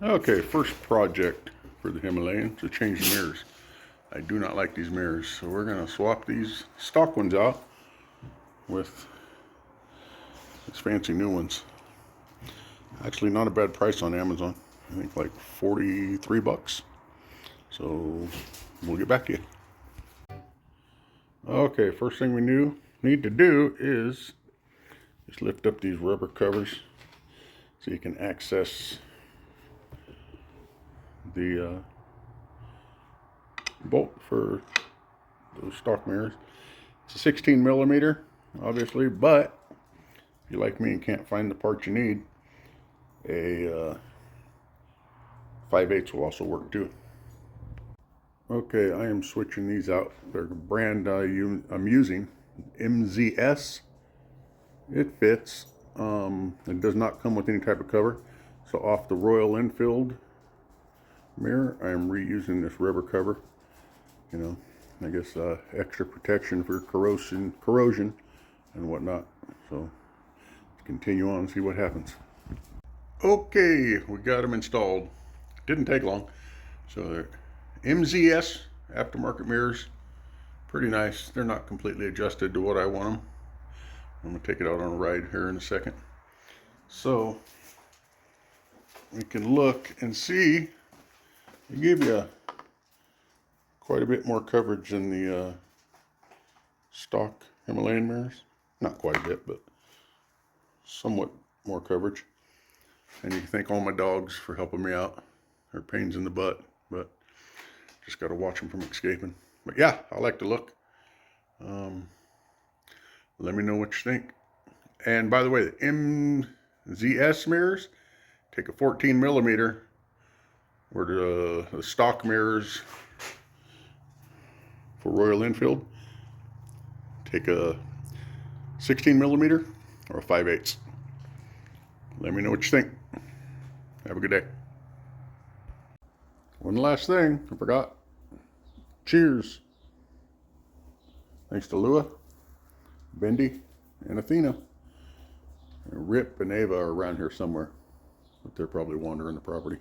Okay, first project for the Himalayan to change the mirrors. I do not like these mirrors, so we're going to swap these stock ones out with these fancy new ones. Actually, not a bad price on Amazon. I think like 43 bucks. So we'll get back to you. Okay, first thing we need to do is just lift up these rubber covers so you can access the bolt for those stock mirrors. It's a 16 millimeter, obviously, but if you like me and can't find the part you need, a 5/8 will also work too. Okay, I am switching these out. They're the brand I'm using, MZS. It fits. It does not come with any type of cover. So off the Royal Enfield mirror, I am reusing this rubber cover. You know, I guess extra protection for corrosion and whatnot. So let's continue on and see what happens. Okay, we got them installed. Didn't take long. So they're MZS aftermarket mirrors, pretty nice. They're not completely adjusted to what I want them. I'm gonna take it out on a ride here in a second. So we can look and see. They give you quite a bit more coverage than the stock Himalayan mirrors. Not quite a bit, but somewhat more coverage. And you can thank all my dogs for helping me out. They're pains in the butt, but just got to watch them from escaping. But yeah, I like the look. Let me know what you think. And by the way, the MZS mirrors take a 14 millimeter, where the stock mirrors for Royal Enfield take a 16 millimeter or a 5/8. Let me know what you think. Have a good day. One last thing I forgot. Cheers. Thanks to Lua, Bendy, and Athena. Rip and Ava are around here somewhere, but they're probably wandering the property.